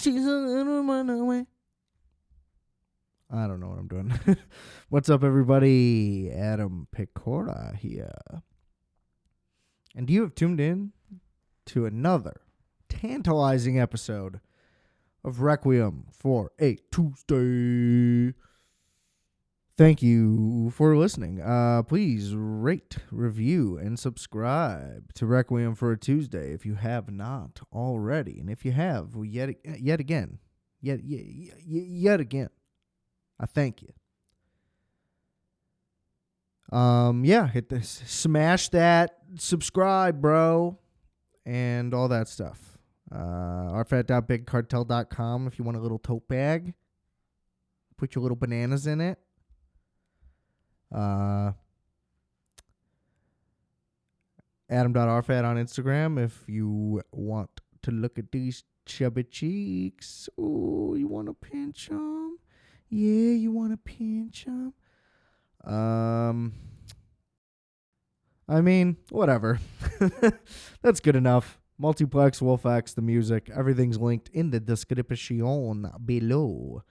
she's a little runaway. I don't know what I'm doing. What's up, everybody? Adam Pecora here. And you have tuned in to another tantalizing episode of Requiem for a Tuesday. Thank you for listening. Please rate, review, and subscribe to Requiem for a Tuesday if you have not already. And if you have, yet again, I thank you. Hit this, smash that subscribe, bro, and all that stuff. RFAT.bigcartel.com if you want a little tote bag. Put your little bananas in it. Adam.rfat on Instagram if you want to look at these chubby cheeks. Oh, you want to pinch them? Yeah, you want to pinch them? I mean, whatever. That's good enough. Multiplex, Wolfx, the music, everything's linked in the description below.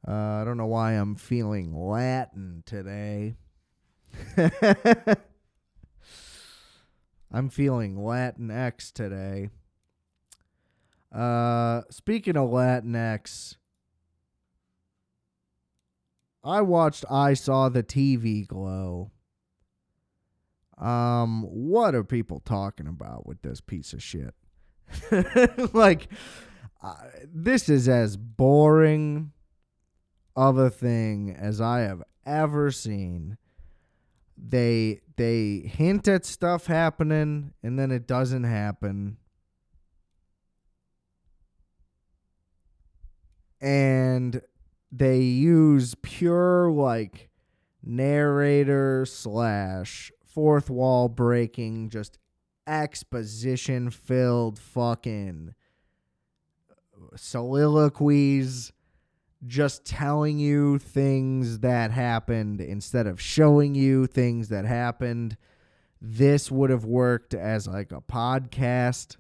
I don't know why I'm feeling Latin today. I'm feeling Latinx today. Speaking of Latinx, I saw the TV glow. What are people talking about with this piece of shit? This is as boring of a thing as I have ever seen. They hint at stuff happening and then it doesn't happen. And they use pure narrator / fourth wall breaking, just exposition filled fucking soliloquies, just telling you things that happened instead of showing you things that happened. This would have worked as a podcast.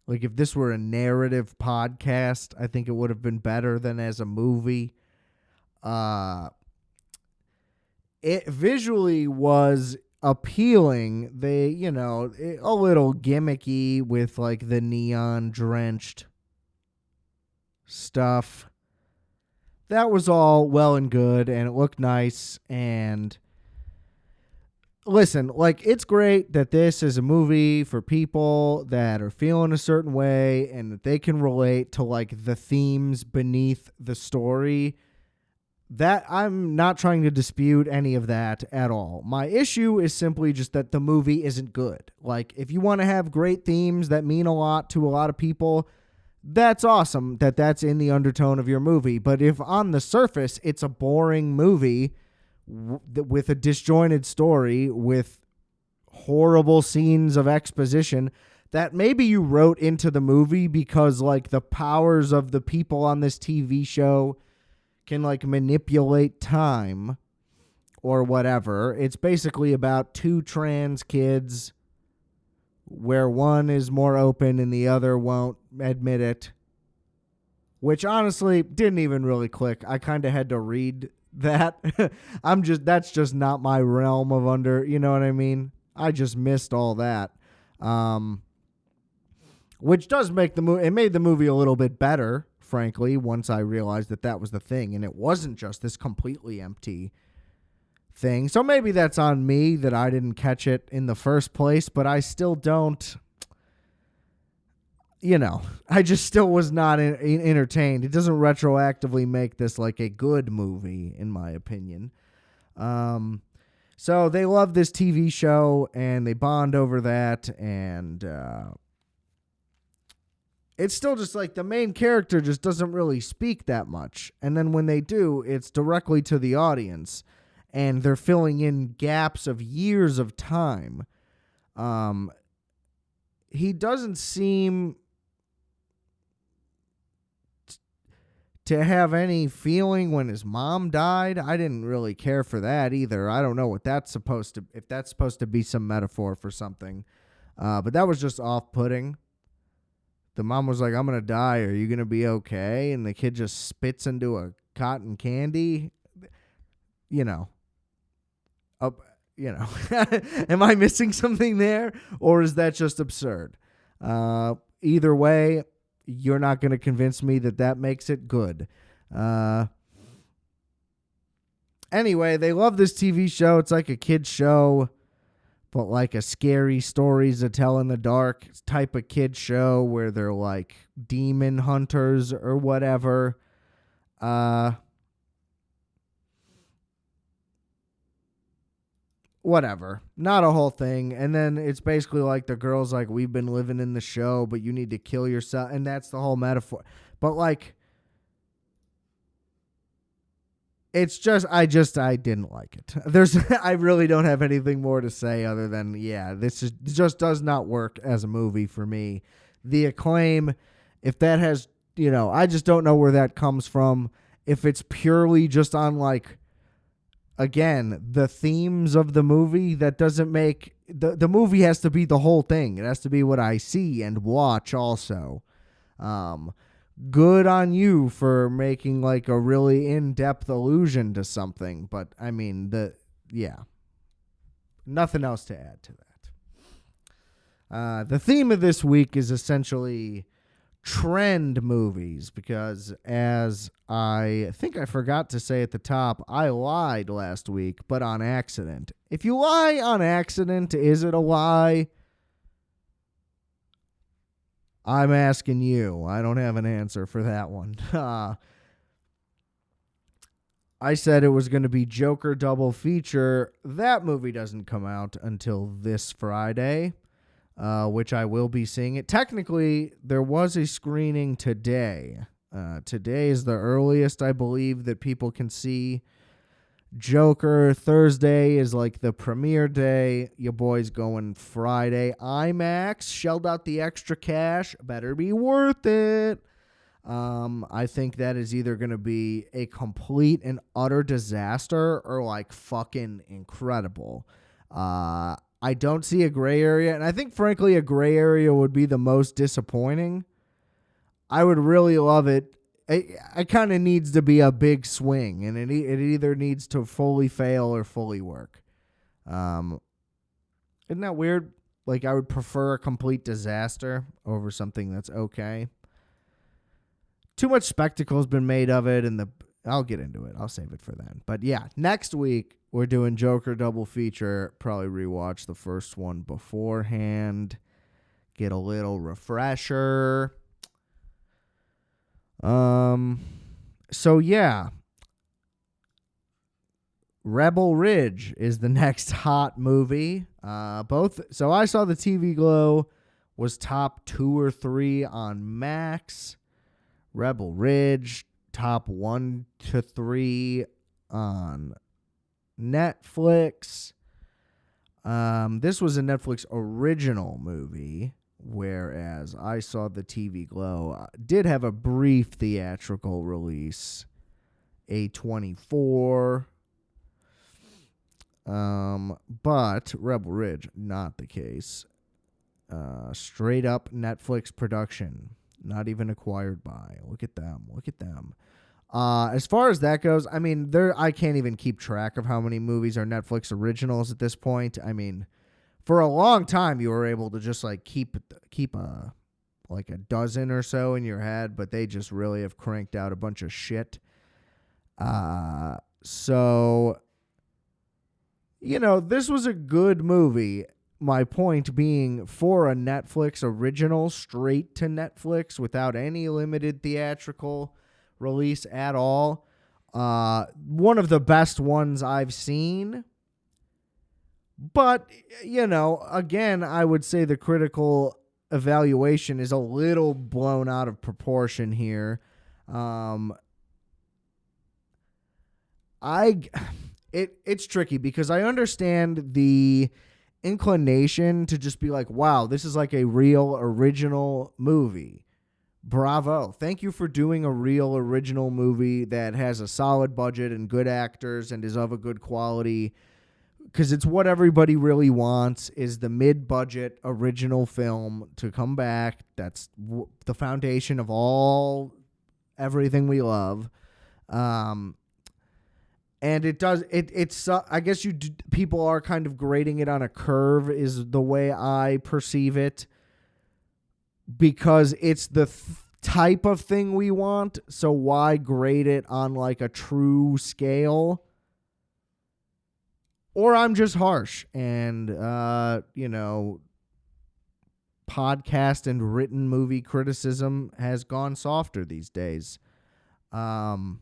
If this were a narrative podcast, I think it would have been better than as a movie. It visually was appealing. They, a little gimmicky with the neon drenched stuff. That was all well and good, and it looked nice. And listen, it's great that this is a movie for people that are feeling a certain way and that they can relate to the themes beneath the story. That I'm not trying to dispute any of that at all. My issue is simply just that the movie isn't good. If you want to have great themes that mean a lot to a lot of people, that's awesome that that's in the undertone of your movie. But if on the surface it's a boring movie with a disjointed story, with horrible scenes of exposition that maybe you wrote into the movie because the powers of the people on this TV show can manipulate time or whatever. It's basically about two trans kids where one is more open and the other won't admit it, which honestly didn't even really click. I kind of had to read that. That's just not my realm of you know what I mean? I just missed all that. Which does make it made the movie a little bit better, frankly, once I realized that was the thing and it wasn't just this completely empty thing. So maybe that's on me that I didn't catch it in the first place, but I still don't, I just still was not entertained. It doesn't retroactively make this a good movie, in my opinion. So they love this TV show and they bond over that, and it's still just the main character just doesn't really speak that much. And then when they do, it's directly to the audience. And they're filling in gaps of years of time. He doesn't seem to have any feeling when his mom died. I didn't really care for that either. I don't know what that's supposed to, if that's supposed to be some metaphor for something. But that was just off-putting the mom was like, I'm going to die. Are you going to be okay? And the kid just spits into a cotton candy. You know, am I missing something there? Or is that just absurd? Either way, you're not going to convince me that makes it good. Anyway, they love this TV show. It's like a kid's show, but like a scary stories to tell in the dark type of kid show where they're like demon hunters or whatever. Whatever. Not a whole thing. And then it's basically like the girl's like, we've been living in the show, but you need to kill yourself. And that's the whole metaphor. But like, it's just, I didn't like it. I really don't have anything more to say other than, just does not work as a movie for me. The acclaim, if that has, I just don't know where that comes from. If it's purely just on like, again, the themes of the movie, that doesn't make, the movie has to be the whole thing. It has to be what I see and watch also. Good on you for making like a really in-depth allusion to something, but I mean, nothing else to add to that. The theme of this week is essentially trend movies, because as I think I forgot to say at the top, I lied last week, but on accident. If you lie on accident, is it a lie? I'm asking you. I don't have an answer for that one. I said it was going to be Joker double feature. That movie doesn't come out until this Friday, which I will be seeing it. Technically, there was a screening today. Today is the earliest, I believe, that people can see Joker. Thursday is like the premiere day. Your boy's going Friday. IMAX, shelled out the extra cash. Better be worth it. I think that is either going to be a complete and utter disaster or like fucking incredible. I don't see a gray area, and I think, frankly, a gray area would be the most disappointing. I would really love it. It kind of needs to be a big swing, and it either needs to fully fail or fully work. Isn't that weird? Like, I would prefer a complete disaster over something that's okay. Too much spectacle's been made of it, and I'll get into it. I'll save it for then. But yeah, next week we're doing Joker double feature. Probably rewatch the first one beforehand. Get a little refresher. So yeah, Rebel Ridge is the next hot movie. So I saw the TV Glow was top 2 or 3 on Max. Rebel Ridge top 1 to 3 on Netflix. This was a Netflix original movie, whereas I saw the TV Glow did have a brief theatrical release, A24. But Rebel Ridge, not the case. Straight up Netflix production, not even acquired by. Look at them. As far as that goes, I mean, I can't even keep track of how many movies are Netflix originals at this point. I mean, for a long time, you were able to just like keep a dozen or so in your head, but they just really have cranked out a bunch of shit. So, this was a good movie. My point being, for a Netflix original, straight to Netflix without any limited theatrical release at all, one of the best ones I've seen. But, again, I would say the critical evaluation is a little blown out of proportion here. It's tricky because I understand the inclination to just be like, wow, this is like a real original movie. Bravo. Thank you for doing a real original movie that has a solid budget and good actors and is of a good quality. because it's what everybody really wants, is the mid-budget original film to come back. That's the foundation of everything we love. And it does, it's, I guess people are kind of grading it on a curve is the way I perceive it, because it's the type of thing we want. So why grade it on like a true scale? Or I'm just harsh and, podcast and written movie criticism has gone softer these days. So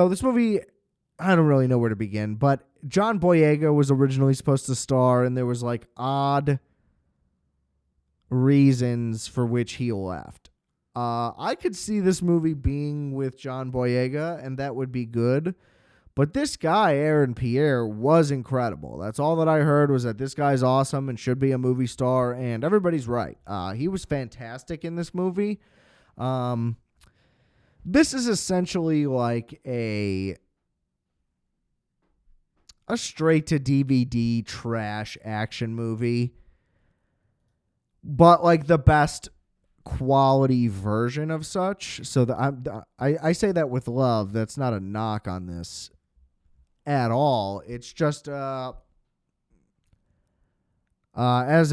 this movie, I don't really know where to begin, but John Boyega was originally supposed to star, and there was like odd reasons for which he left. I could see this movie being with John Boyega, and that would be good. But this guy, Aaron Pierre, was incredible. That's all that I heard, was that this guy's awesome and should be a movie star, and everybody's right. He was fantastic in this movie. This is essentially like a straight-to-DVD trash action movie, but like the best quality version of such. So I say that with love. That's not a knock on this at all. It's just as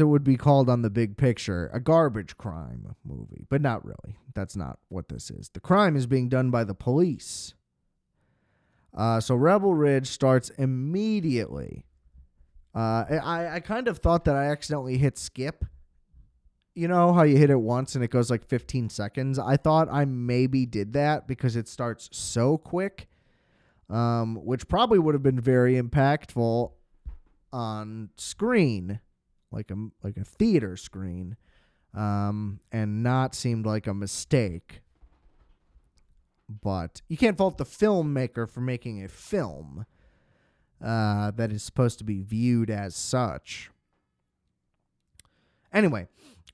it would be called on The Big Picture, a garbage crime movie. But not really. That's not what this is. The crime is being done by the police. So Rebel Ridge starts immediately. I kind of thought that I accidentally hit skip. You know how you hit it once and it goes like 15 seconds? I thought I maybe did that because it starts so quick, which probably would have been very impactful on screen, like a theater screen, and not seemed like a mistake. But you can't fault the filmmaker for making a film that is supposed to be viewed as such. Anyway,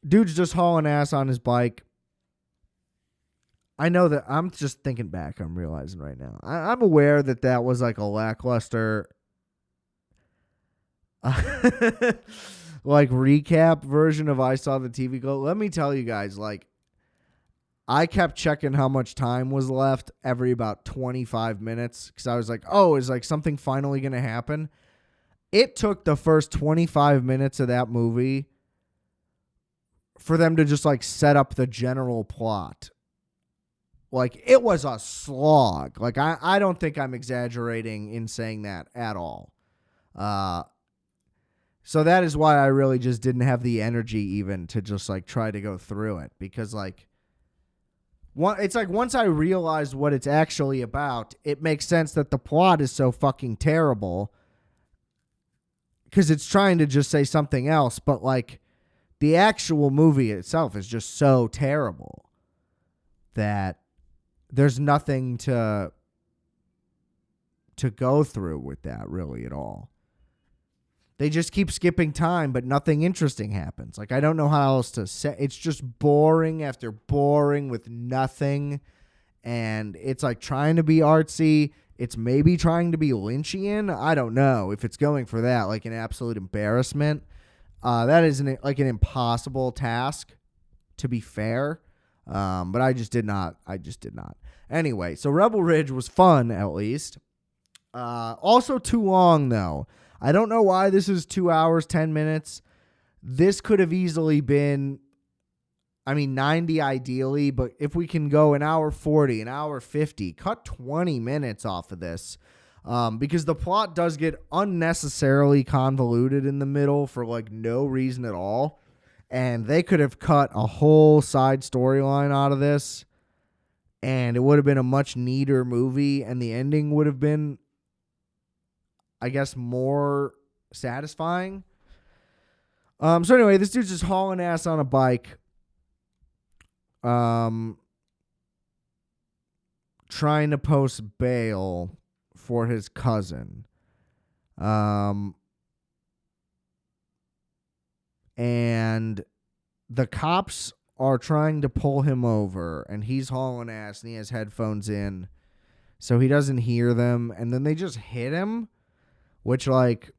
dude's just hauling ass on his bike. I know that I'm just thinking back. I'm realizing right now. I'm aware that was like a lackluster like recap version of I Saw the TV Go. Let me tell you guys, like, I kept checking how much time was left every about 25 minutes because I was like, oh, is like something finally going to happen? It took the first 25 minutes of that movie for them to just like set up the general plot. Like, it was a slog. Like, I don't think I'm exaggerating in saying that at all. So that is why I really just didn't have the energy even to just like try to go through it, because like, it's like once I realized what it's actually about, it makes sense that the plot is so fucking terrible because it's trying to just say something else, but like the actual movie itself is just so terrible that there's nothing to go through with that really at all. They just keep skipping time, but nothing interesting happens. Like, I don't know how else to say. It's just boring after boring with nothing. And it's like trying to be artsy. It's maybe trying to be Lynchian. I don't know if it's going for that, like an absolute embarrassment. That is an impossible task, to be fair. But I just did not. Anyway, so Rebel Ridge was fun, at least. Also too long, though. I don't know why this is 2 hours, 10 minutes. This could have easily been, 90 ideally, but if we can go an hour 40, an hour 50, cut 20 minutes off of this, because the plot does get unnecessarily convoluted in the middle for like no reason at all. And they could have cut a whole side storyline out of this, and it would have been a much neater movie, and the ending would have been, I guess, more satisfying. So anyway, this dude's just hauling ass on a bike, trying to post bail for his cousin. And the cops are trying to pull him over, and he's hauling ass, and he has headphones in, so he doesn't hear them, and then they just hit him, which, like,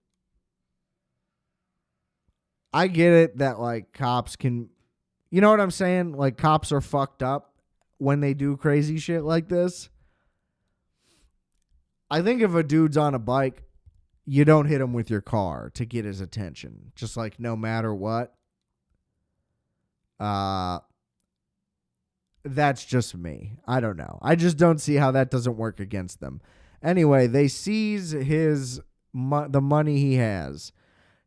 I get it that, like, cops can, you know what I'm saying? Like, cops are fucked up when they do crazy shit like this. I think if a dude's on a bike, you don't hit him with your car to get his attention. Just, like, no matter what. That's just me. I don't know. I just don't see how that doesn't work against them. Anyway, they seize the money he has.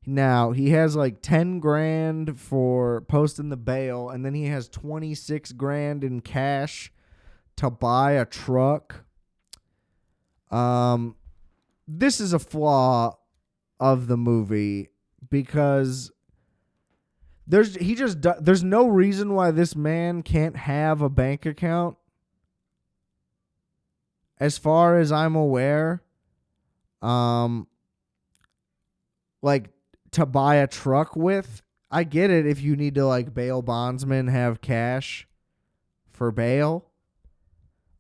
Now, he has like 10 grand for posting the bail, and then he has 26 grand in cash to buy a truck. This is a flaw of the movie because there's no reason why this man can't have a bank account. As far as I'm aware, like, to buy a truck with. I get it if you need to, like, bail bondsman have cash for bail.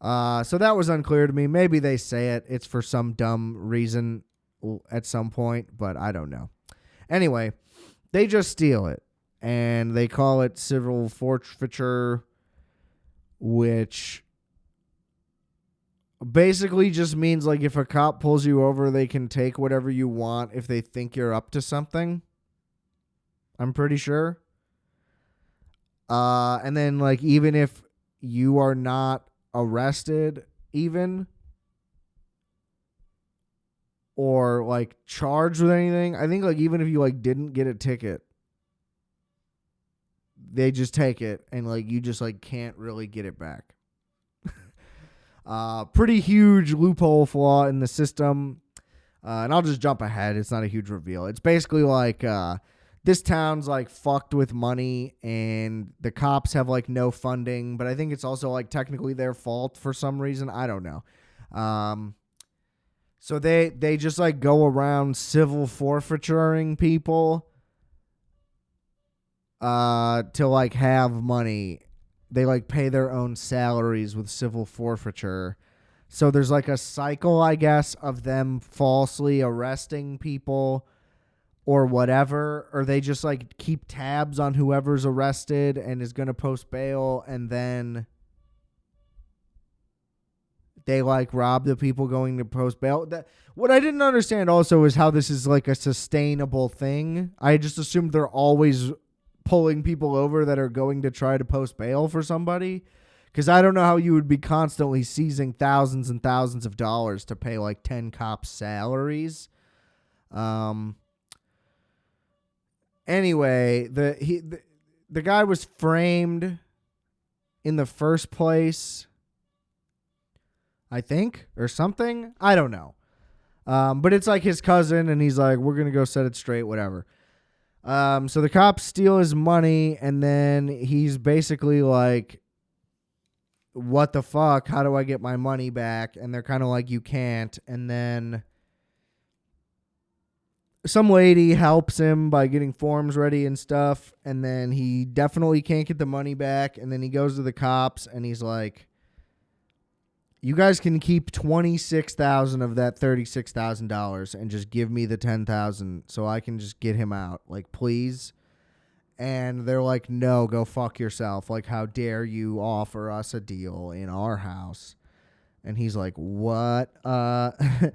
So that was unclear to me. Maybe they say it's for some dumb reason at some point, but I don't know. Anyway, they just steal it, and they call it civil forfeiture, which basically just means, like, if a cop pulls you over, they can take whatever you want if they think you're up to something. I'm pretty sure. And then, like, even if you are not arrested, even, or, like, charged with anything, I think, like, even if you, like, didn't get a ticket, they just take it, and, like, you just, like, can't really get it back. Pretty huge loophole flaw in the system. And I'll just jump ahead. It's not a huge reveal. It's basically like this town's like fucked with money, and the cops have like no funding, but I think it's also like technically their fault for some reason. I don't know. So they just like go around civil forfeituring people to like have money. They like pay their own salaries with civil forfeiture. So there's like a cycle, I guess, of them falsely arresting people or whatever, or they just like keep tabs on whoever's arrested and is going to post bail, and then they like rob the people going to post bail. What I didn't understand also is how this is like a sustainable thing. I just assumed they're always pulling people over that are going to try to post bail for somebody, because I don't know how you would be constantly seizing thousands and thousands of dollars to pay like 10 cops' salaries. Anyway, the guy was framed in the first place, I think, or something. I don't know. But it's like his cousin, and he's like, we're going to go set it straight, whatever. So the cops steal his money, and then he's basically like, what the fuck? How do I get my money back? And they're kind of like, you can't. And then some lady helps him by getting forms ready and stuff. And then he definitely can't get the money back. And then he goes to the cops, and he's like, you guys can keep $26,000 of that $36,000 and just give me the $10,000 so I can just get him out. Like, please. And they're like, no, go fuck yourself. Like, how dare you offer us a deal in our house? And he's like, what? And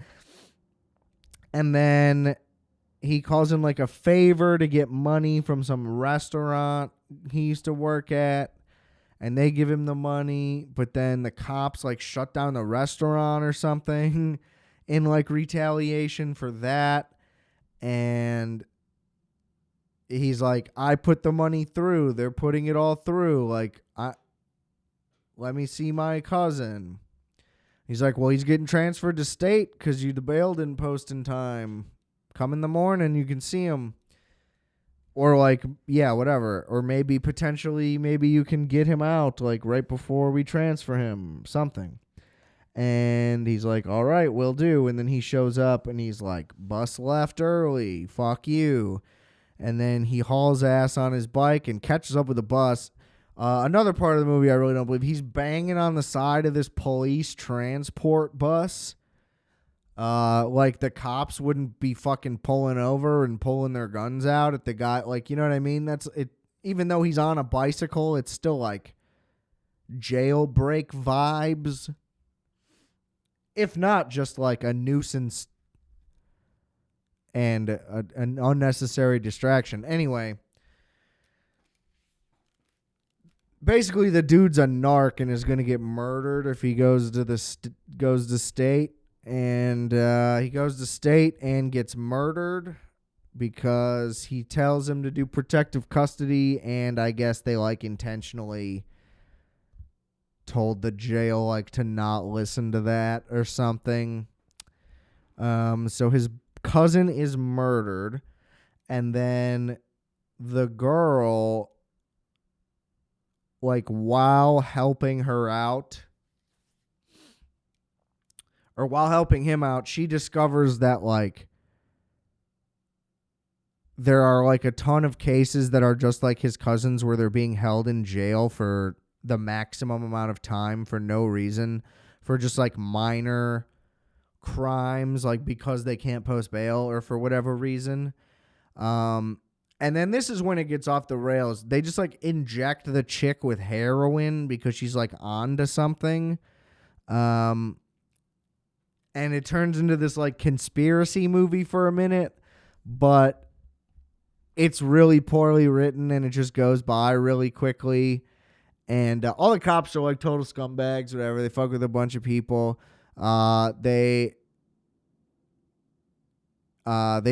then he calls him like a favor to get money from some restaurant he used to work at. And they give him the money, but then the cops like shut down the restaurant or something in like retaliation for that. And he's like, I put the money through. They're putting it all through. Like, let me see my cousin. He's like, well, he's getting transferred to state because the bail didn't post in time. Come in the morning, you can see him. Or like, yeah, whatever. Or maybe potentially, maybe you can get him out like right before we transfer him. Something. And he's like, all right, will do. And then he shows up and he's like, bus left early. Fuck you. And then he hauls ass on his bike and catches up with the bus. Another part of the movie I really don't believe. He's banging on the side of this police transport bus. Like the cops wouldn't be fucking pulling over and pulling their guns out at the guy. Like, you know what I mean? That's it. Even though he's on a bicycle, it's still like jailbreak vibes. If not just like a nuisance and an unnecessary distraction. Anyway, basically the dude's a narc and is going to get murdered if he goes to state. And he goes to state and gets murdered because he tells him to do protective custody, and I guess they like intentionally told the jail like to not listen to that or something. So his cousin is murdered, and then the girl, like while helping her out, or while helping him out, she discovers that like there are like a ton of cases that are just like his cousins where they're being held in jail for the maximum amount of time for no reason, for just like minor crimes, like because they can't post bail or for whatever reason. And then this is when it gets off the rails. They just like inject the chick with heroin because she's like onto something. And it turns into this like conspiracy movie for a minute, but it's really poorly written and it just goes by really quickly. And all the cops are like total scumbags, whatever. They fuck with a bunch of people. They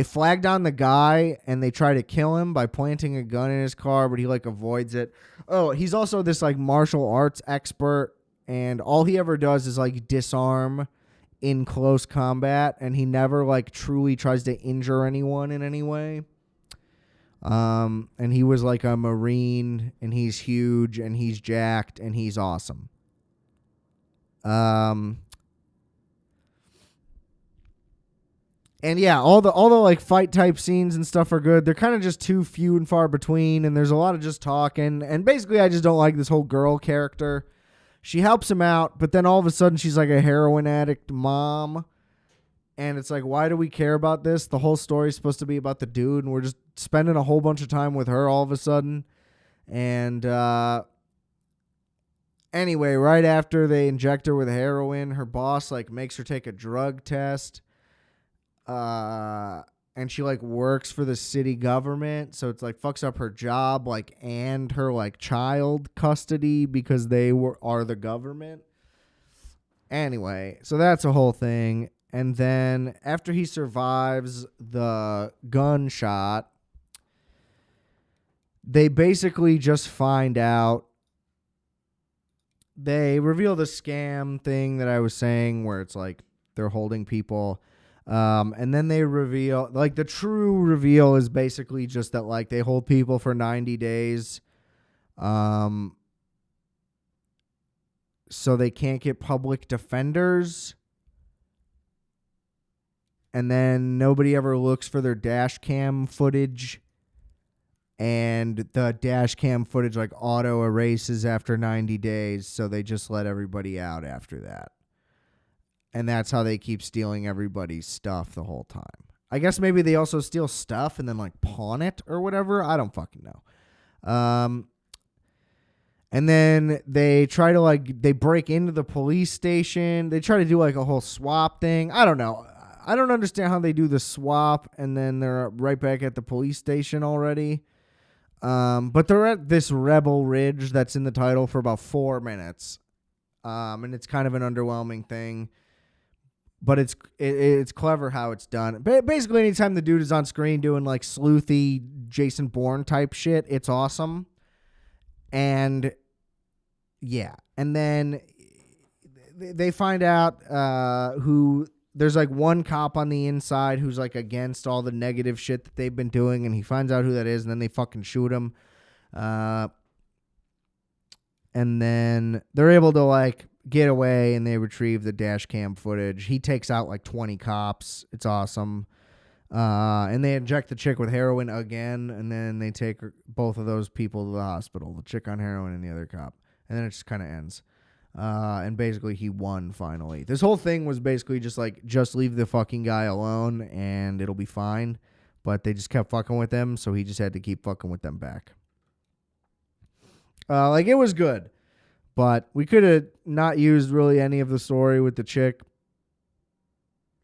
flag down the guy and they try to kill him by planting a gun in his car, but he like avoids it. Oh, he's also this like martial arts expert, and all he ever does is like disarm in close combat, and he never like truly tries to injure anyone in any way. And he was like a Marine, and he's huge and he's jacked and he's awesome. And yeah, all the like fight type scenes and stuff are good. They're kind of just too few and far between, and there's a lot of just talking. And basically, I just don't like this whole girl character. She helps him out, but then all of a sudden she's like a heroin addict mom. And it's like, why do we care about this? The whole story's supposed to be about the dude, and we're just spending a whole bunch of time with her all of a sudden. And anyway, right after they inject her with heroin, her boss like makes her take a drug test. And she like works for the city government, so it's like fucks up her job, like, and her like child custody because they are the government. Anyway, so that's a whole thing. And then after he survives the gunshot, they basically just find out. They reveal the scam thing that I was saying, where it's like they're holding people. And then they reveal, like, the true reveal is basically just that, like, they hold people for 90 days. So they can't get public defenders. And then nobody ever looks for their dash cam footage. And the dash cam footage, like, auto erases after 90 days. So they just let everybody out after that. And that's how they keep stealing everybody's stuff the whole time. I guess maybe they also steal stuff and then like pawn it or whatever. I don't fucking know. And then they try to like, they break into the police station. They try to do like a whole swap thing. I don't know. I don't understand how they do the swap and then they're right back at the police station already. But they're at this Rebel Ridge that's in the title for about 4 minutes. And it's kind of an underwhelming thing. But it's clever how it's done. Basically, anytime the dude is on screen doing like sleuthy Jason Bourne type shit, it's awesome. And yeah, and then they find out who there's like one cop on the inside who's like against all the negative shit that they've been doing, and he finds out who that is, and then they fucking shoot him. And then they're able to like get away, and they retrieve the dash cam footage. He takes out like 20 cops. It's awesome. And they inject the chick with heroin again, and then they take both of those people to the hospital, the chick on heroin and the other cop. And then it just kind of ends. And basically he won finally. This whole thing was basically just like, just leave the fucking guy alone and it'll be fine. But they just kept fucking with him, so he just had to keep fucking with them back. Like, it was good. But we could have not used really any of the story with the chick,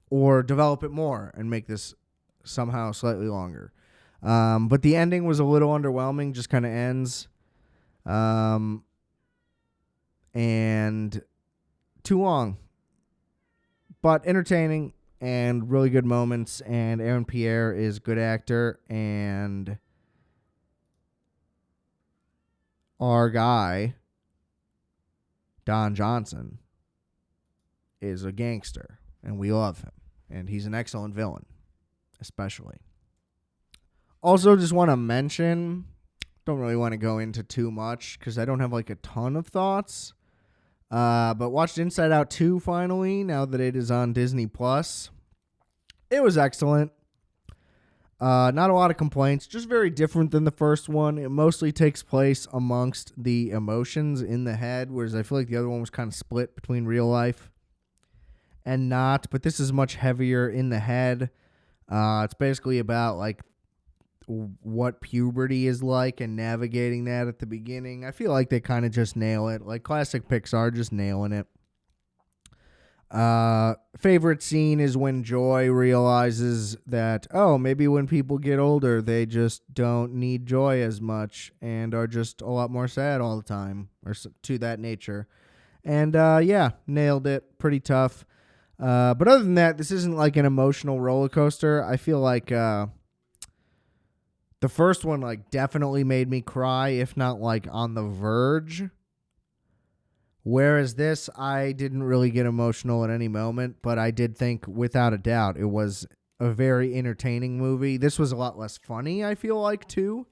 or develop it more and make this somehow slightly longer. But the ending was a little underwhelming, just kind of ends. And too long. But entertaining and really good moments. And Aaron Pierre is a good actor. And our guy, Don Johnson, is a gangster. And we love him. And he's an excellent villain, especially. Also, just want to mention, don't really want to go into too much because I don't have like a ton of thoughts. But watched Inside Out 2 finally, now that it is on Disney+. It was excellent. Not a lot of complaints, just very different than the first one. It mostly takes place amongst the emotions in the head, whereas I feel like the other one was kind of split between real life and not. But this is much heavier in the head. It's basically about like what puberty is like and navigating that at the beginning. I feel like they kind of just nail it. Like classic Pixar, just nailing it. Favorite scene is when Joy realizes that, oh, maybe when people get older, they just don't need joy as much and are just a lot more sad all the time, or to that nature. And yeah, nailed it. Pretty tough. But other than that, this isn't like an emotional roller coaster. I feel like the first one like definitely made me cry, if not like on the verge. Whereas this, I didn't really get emotional at any moment, but I did think, without a doubt, it was a very entertaining movie. This was a lot less funny, I feel like, too,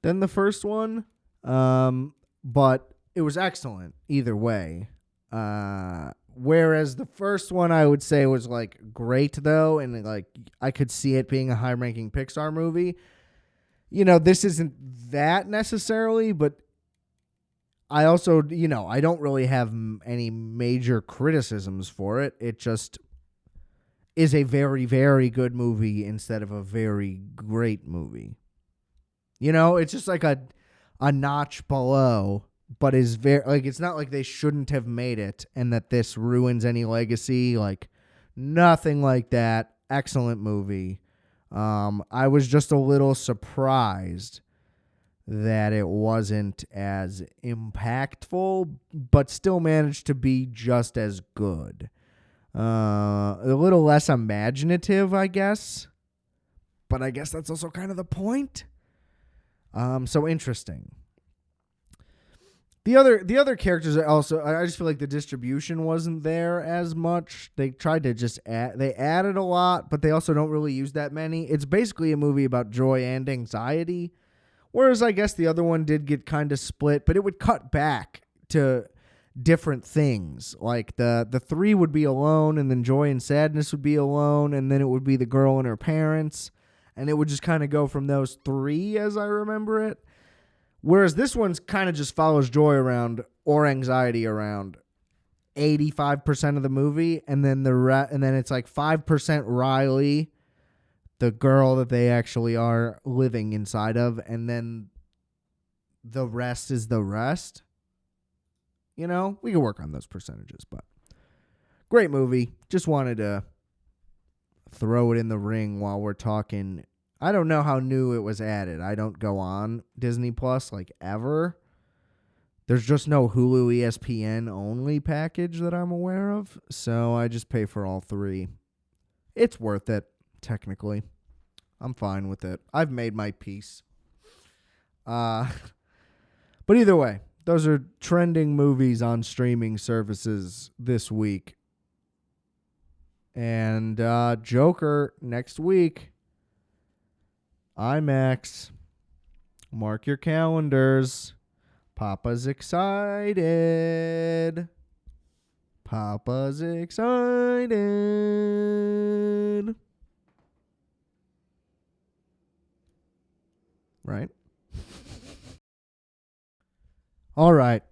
than the first one. But it was excellent either way. Whereas the first one, I would say, was like great, though, and like I could see it being a high-ranking Pixar movie. You know, this isn't that necessarily, but I also, you know, I don't really have any major criticisms for it. It just is a very, very good movie instead of a very great movie. You know, it's just like a notch below, but is very, like, it's not like they shouldn't have made it and that this ruins any legacy. Like, nothing like that. Excellent movie. I was just a little surprised that it wasn't as impactful, but still managed to be just as good. A little less imaginative, I guess. But I guess that's also kind of the point. So interesting. The other characters also, I just feel like the distribution wasn't there as much. They tried to just they added a lot, but they also don't really use that many. It's basically a movie about joy and anxiety. Whereas I guess the other one did get kind of split, but it would cut back to different things. Like the three would be alone, and then joy and sadness would be alone, and then it would be the girl and her parents. And it would just kind of go from those three as I remember it. Whereas this one's kind of just follows joy around, or anxiety around, 85% of the movie, and then and then it's like 5% Riley, the girl that they actually are living inside of, and then the rest is the rest. You know, we can work on those percentages, but great movie. Just wanted to throw it in the ring while we're talking. I don't know how new it was added. I don't go on Disney Plus like ever. There's just no Hulu ESPN only package that I'm aware of, so I just pay for all three. It's worth it. Technically, I'm fine with it. I've made my peace. But either way, those are trending movies on streaming services this week. And Joker next week. IMAX. Mark your calendars. Papa's excited. Papa's excited. right? All right.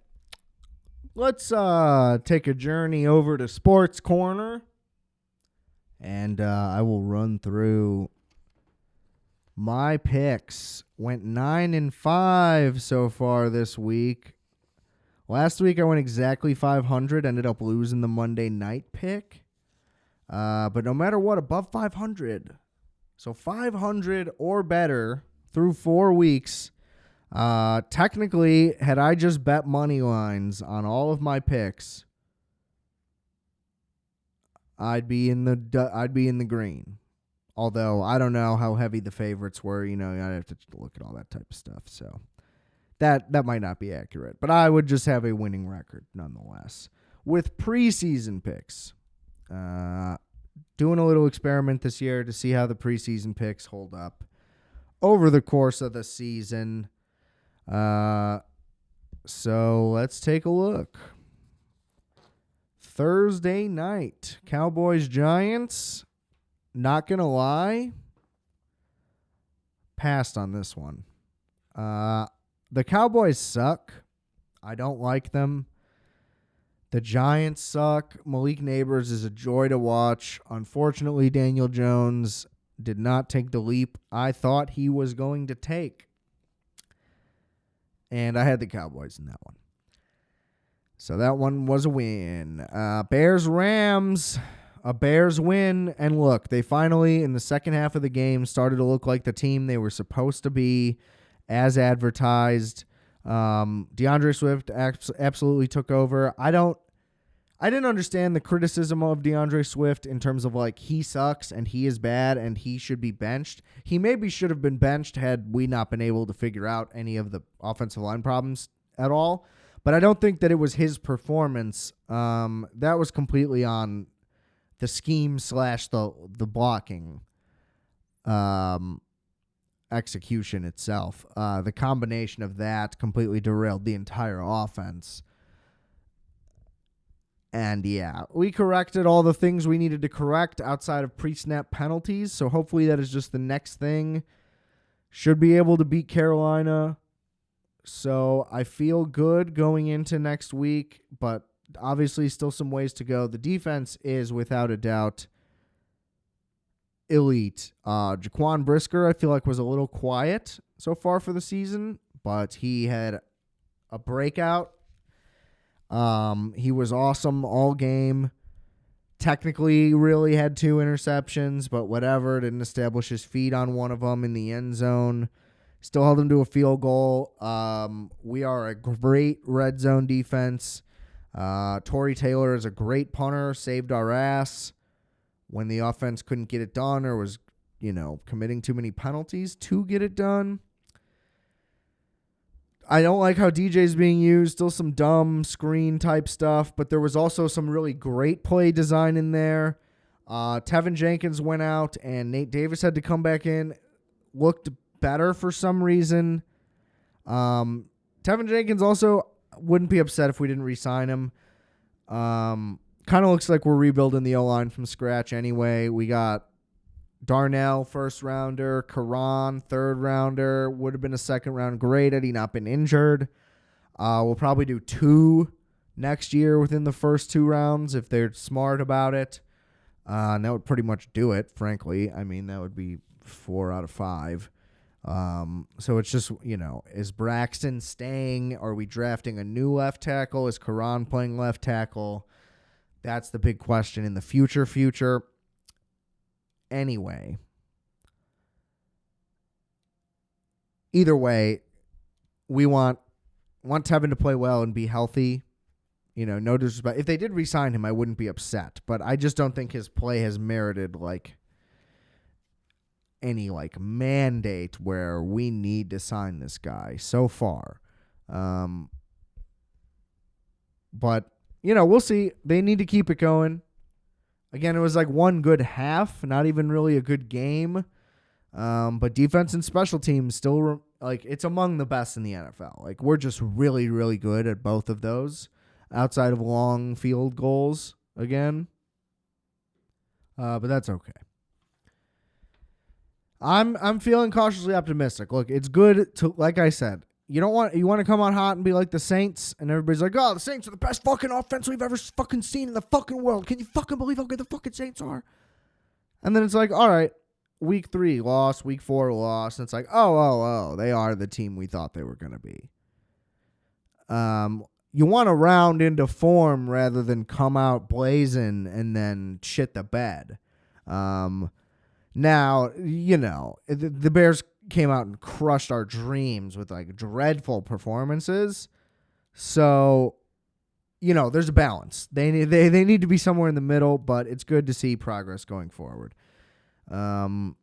Let's take a journey over to Sports Corner, and I will run through my picks. Went 9-5 so far this week. Last week I went exactly 500, ended up losing the Monday night pick. But no matter what, above 500. So 500 or better through 4 weeks. Technically, had I just bet money lines on all of my picks, I'd be in the green. Although I don't know how heavy the favorites were, I'd have to look at all that type of stuff. So that might not be accurate, but I would just have a winning record nonetheless. With preseason picks, doing a little experiment this year to see how the preseason picks hold up over the course of the season. So let's take a look. Thursday night, Cowboys-Giants. Not going to lie, passed on this one. The Cowboys suck. I don't like them. The Giants suck. Malik Neighbors is a joy to watch. Unfortunately, Daniel Jones did not take the leap I thought he was going to take. And I had the Cowboys in that one. So that one was a win. Bears-Rams, a Bears win. And look, they finally, in the second half of the game, started to look like the team they were supposed to be as advertised. DeAndre Swift absolutely took over. I didn't understand the criticism of DeAndre Swift in terms of like he sucks and he is bad and he should be benched. He maybe should have been benched had we not been able to figure out any of the offensive line problems at all. But I don't think that it was his performance. That was completely on the scheme / the blocking execution itself. The combination of that completely derailed the entire offense. And yeah, we corrected all the things we needed to correct outside of pre-snap penalties. So hopefully that is just the next thing. Should be able to beat Carolina. So I feel good going into next week, but obviously still some ways to go. The defense is without a doubt elite. Jaquan Brisker, I feel like, was a little quiet so far for the season, but he had a breakout. He was awesome all game. Technically, really had 2 interceptions, but whatever. Didn't establish his feet on one of them in the end zone. Still held him to a field goal. We are a great red zone defense. Torrey Taylor is a great punter. Saved our ass when the offense couldn't get it done or was, committing too many penalties to get it done. I don't like how DJ's being used. Still some dumb screen type stuff, but there was also some really great play design in there. Tevin Jenkins went out and Nate Davis had to come back in. Looked better for some reason. Tevin Jenkins also wouldn't be upset if we didn't re-sign him. Kind of looks like we're rebuilding the O-line from scratch anyway. We got Darnell, first rounder, Karan, third rounder, would have been a second round grade had he not been injured. We'll probably do 2 next year within the first 2 rounds if they're smart about it. And that would pretty much do it, frankly. I mean, that would be 4 out of 5. So it's just, is Braxton staying? Are we drafting a new left tackle? Is Karan playing left tackle? That's the big question in the future. Anyway, either way, we want Tevin to play well and be healthy. No disrespect. If they did re-sign him, I wouldn't be upset. But I just don't think his play has merited any mandate where we need to sign this guy so far. But we'll see. They need to keep it going. Again, it was one good half, not even really a good game. But defense and special teams still, it's among the best in the NFL. We're just really, really good at both of those outside of long field goals again. But that's okay. I'm feeling cautiously optimistic. Look, it's good to, like I said, you want to come on hot and be like the Saints, and everybody's like, oh, the Saints are the best fucking offense we've ever fucking seen in the fucking world. Can you fucking believe how good the fucking Saints are? And then it's like, all right, week 3 loss, week 4 loss, and it's like, oh, they are the team we thought they were gonna be. You want to round into form rather than come out blazing and then shit the bed. Now, the Bears came out and crushed our dreams with like dreadful performances. So, there's a balance. They need to be somewhere in the middle, but it's good to see progress going forward. Broncos,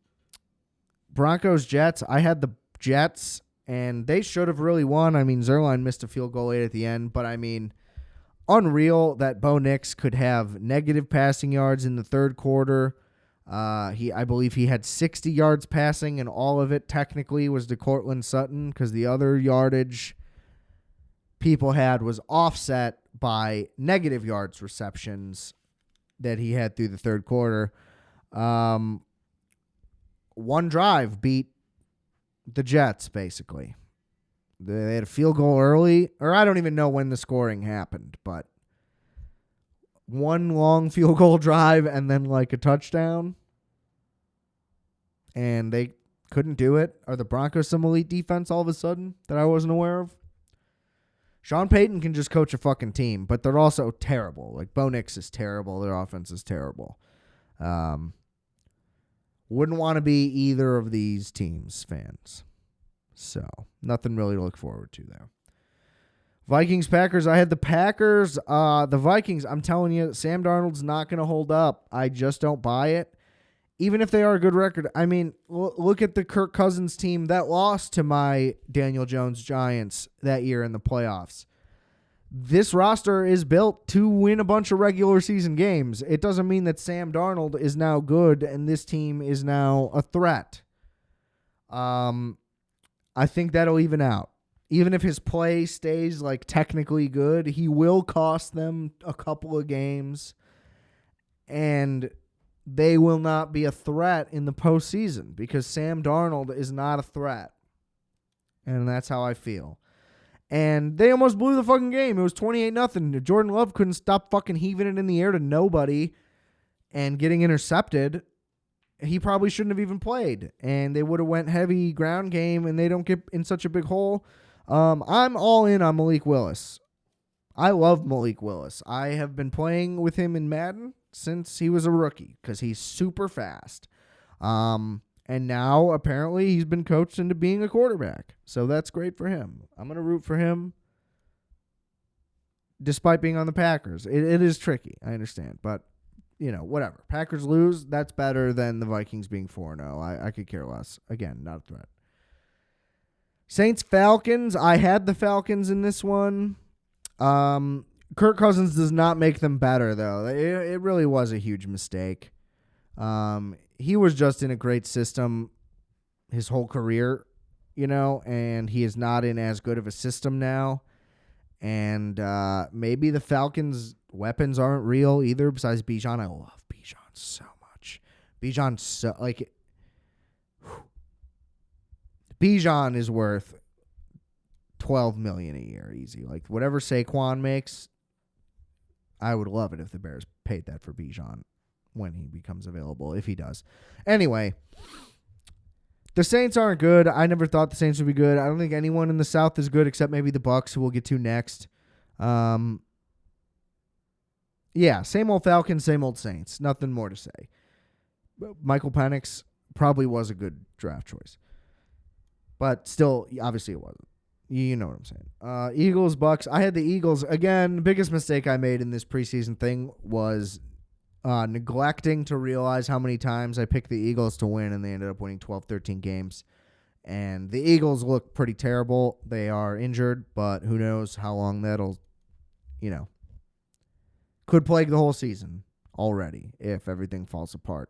Jets. I had the Jets, and they should have really won. I mean, Zerline missed a field goal late at the end, but I mean, unreal that Bo Nix could have negative passing yards in the third quarter. I believe he had 60 yards passing, and all of it technically was to Cortland Sutton because the other yardage people had was offset by negative yards receptions that he had through the third quarter. One drive beat the Jets, basically. They had a field goal early, or I don't even know when the scoring happened, but one long field goal drive and then like a touchdown, and they couldn't do it. Are the Broncos some elite defense all of a sudden that I wasn't aware of? Sean Payton can just coach a fucking team, but they're also terrible. Like, Bo Nix is terrible. Their offense is terrible. Wouldn't want to be either of these teams' fans. So, nothing really to look forward to there. Vikings, Packers. I had the Packers. The Vikings, I'm telling you, Sam Darnold's not going to hold up. I just don't buy it. Even if they are a good record. I mean, look at the Kirk Cousins team that lost to my Daniel Jones Giants that year in the playoffs. This roster is built to win a bunch of regular season games. It doesn't mean that Sam Darnold is now good and this team is now a threat. I think that'll even out. Even if his play stays like technically good, he will cost them a couple of games, and they will not be a threat in the postseason because Sam Darnold is not a threat. And that's how I feel. And they almost blew the fucking game. It was 28-0. Jordan Love couldn't stop fucking heaving it in the air to nobody and getting intercepted. He probably shouldn't have even played. And they would have went heavy ground game, and they don't get in such a big hole. I'm all in on Malik Willis. I love Malik Willis. I have been playing with him in Madden since he was a rookie because he's super fast. And now apparently he's been coached into being a quarterback. So that's great for him. I'm going to root for him despite being on the Packers. It is tricky. I understand. But, whatever. Packers lose, that's better than the Vikings being 4-0. I could care less. Again, not a threat. Saints, Falcons. I had the Falcons in this one. Kirk Cousins does not make them better, though. It really was a huge mistake. He was just in a great system his whole career, and he is not in as good of a system now. And maybe the Falcons' weapons aren't real either, besides Bijan. I love Bijan so much. Bijan is worth $12 million a year, easy. Like, whatever Saquon makes, I would love it if the Bears paid that for Bijan when he becomes available, if he does. Anyway, the Saints aren't good. I never thought the Saints would be good. I don't think anyone in the South is good except maybe the Bucs, who we'll get to next. Yeah, same old Falcons, same old Saints. Nothing more to say. Michael Penix probably was a good draft choice. But still, obviously it wasn't. You know what I'm saying. Eagles, Bucks. I had the Eagles. Again, the biggest mistake I made in this preseason thing was neglecting to realize how many times I picked the Eagles to win, and they ended up winning 12, 13 games. And the Eagles look pretty terrible. They are injured, but who knows how long that'll, could plague the whole season already if everything falls apart.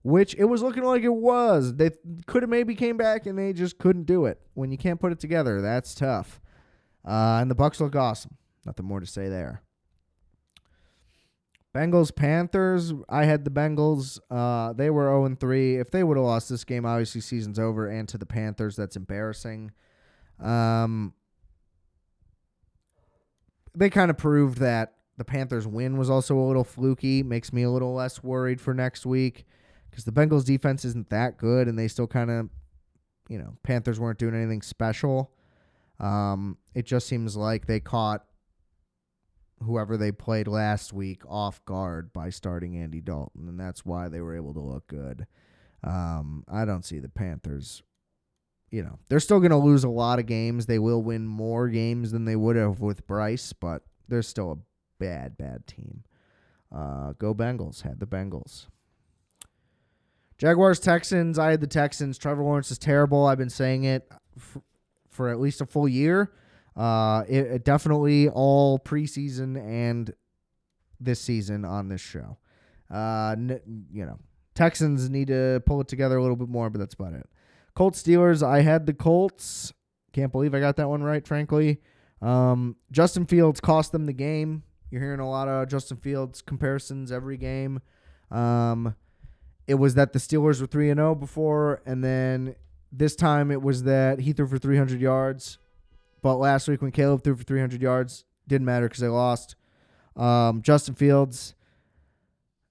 Which it was looking like it was. They could have maybe came back, and they just couldn't do it. When you can't put it together, that's tough. And the Bucs look awesome. Nothing more to say there. Bengals Panthers. I had the Bengals. They were 0-3. If they would have lost this game, obviously season's over. And to the Panthers, that's embarrassing. They kind of proved that the Panthers win was also a little fluky. Makes me a little less worried for next week because the Bengals defense isn't that good, and they still kind of, Panthers weren't doing anything special. It just seems like they caught whoever they played last week off guard by starting Andy Dalton, and that's why they were able to look good. I don't see the Panthers. They're still going to lose a lot of games. They will win more games than they would have with Bryce, but they're still a bad, bad team. Go Bengals. Had the Bengals. Jaguars, Texans. I had the Texans. Trevor Lawrence is terrible. I've been saying it for at least a full year. It definitely all preseason and this season on this show. Texans need to pull it together a little bit more, but that's about it. Colts, Steelers. I had the Colts. Can't believe I got that one right, frankly. Justin Fields cost them the game. You're hearing a lot of Justin Fields comparisons every game. It was that the Steelers were 3-0 before, and then this time it was that he threw for 300 yards. But last week when Caleb threw for 300 yards, didn't matter because they lost. Justin Fields,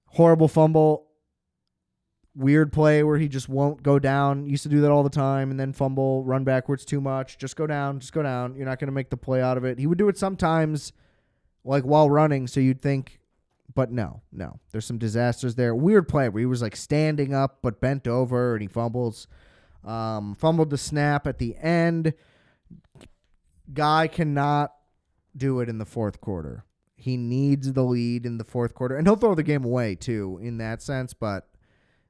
horrible fumble. Weird play where he just won't go down. Used to do that all the time and then fumble, run backwards too much. Just go down, just go down. You're not going to make the play out of it. He would do it sometimes like while running, so you'd think, but no. There's some disasters there. Weird play where he was like standing up but bent over and he fumbles. Fumbled the snap at the end. Guy cannot do it in the fourth quarter. He needs the lead in the fourth quarter. And he'll throw the game away, too, in that sense. But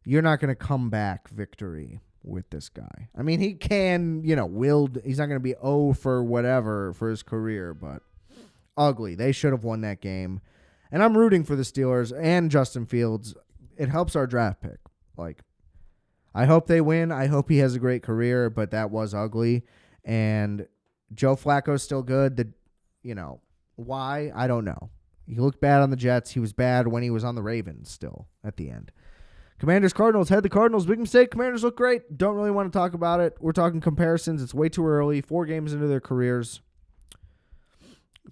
you're not going to come back victory with this guy. I mean, he can, he's not going to be 0 for whatever for his career. But ugly. They should have won that game. And I'm rooting for the Steelers and Justin Fields. It helps our draft pick. I hope they win. I hope he has a great career. But that was ugly. And Joe Flacco's still good. Why? I don't know. He looked bad on the Jets. He was bad when he was on the Ravens still at the end. Commanders, Cardinals. Had the Cardinals. Big mistake. Commanders look great. Don't really want to talk about it. We're talking comparisons. It's way too early. 4 games into their careers.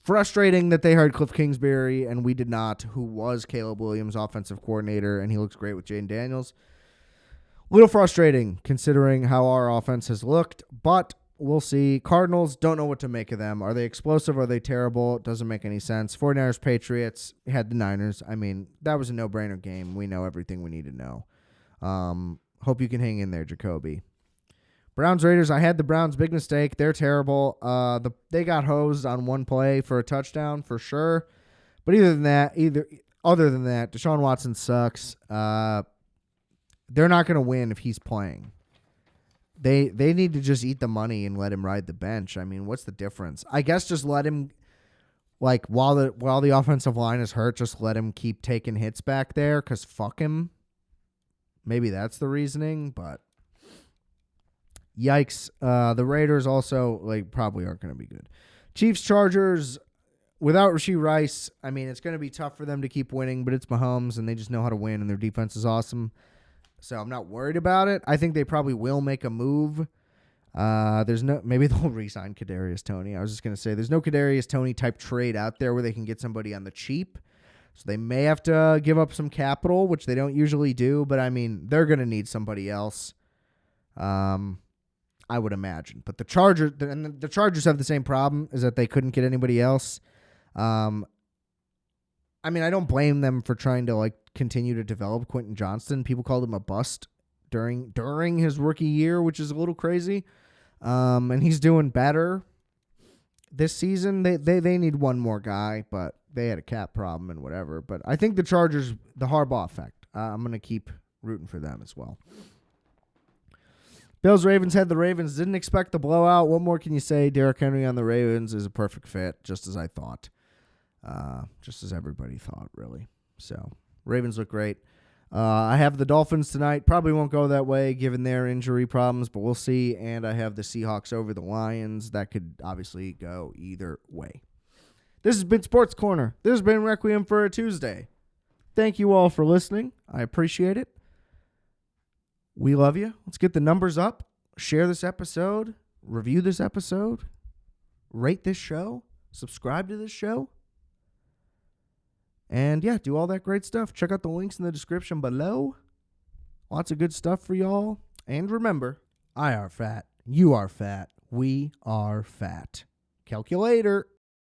Frustrating that they hired Cliff Kingsbury and we did not, who was Caleb Williams' offensive coordinator, and he looks great with Jaden Daniels. A little frustrating considering how our offense has looked, but we'll see. Cardinals, don't know what to make of them. Are they explosive? Are they terrible? It doesn't make any sense. 49ers, Patriots, had the Niners. I mean, that was a no-brainer game. We know everything we need to know. Hope you can hang in there, Jacoby. Browns, Raiders, I had the Browns. Big mistake. They're terrible. They got hosed on one play for a touchdown for sure. But other than that, Deshaun Watson sucks. They're not going to win if he's playing. They need to just eat the money and let him ride the bench. I mean, what's the difference? I guess just let him, while the offensive line is hurt, just let him keep taking hits back there because fuck him. Maybe that's the reasoning, but yikes. The Raiders also probably aren't going to be good. Chiefs, Chargers, without Rashee Rice, I mean, it's going to be tough for them to keep winning, but it's Mahomes, and they just know how to win, and their defense is awesome. So I'm not worried about it. I think they probably will make a move. Maybe they'll re-sign Kadarius Toney. I was just going to say there's no Kadarius Toney type trade out there where they can get somebody on the cheap. So they may have to give up some capital, which they don't usually do. But, I mean, they're going to need somebody else, I would imagine. But the Chargers have the same problem, is that they couldn't get anybody else. I mean, I don't blame them for trying to continue to develop Quentin Johnston. People called him a bust during his rookie year, which is a little crazy. And he's doing better this season. They need one more guy, but they had a cap problem and whatever. But I think the Chargers, the Harbaugh effect, I'm going to keep rooting for them as well. Bills, Ravens, had the Ravens. Didn't expect the blowout. What more can you say? Derrick Henry on the Ravens is a perfect fit, just as I thought. Just as everybody thought, really. So, Ravens look great. I have the Dolphins tonight. Probably won't go that way given their injury problems, but we'll see. And I have the Seahawks over the Lions. That could obviously go either way. This has been Sports Corner. This has been Requiem for a Tuesday. thank you all for listening. I appreciate it. We love you. Let's get the numbers up. Share this episode. Review this episode. Rate this show. Subscribe to this show. And yeah, do all that great stuff. Check out the links in the description below. Lots of good stuff for y'all. And remember, I are fat. You are fat. We are fat. Calculator.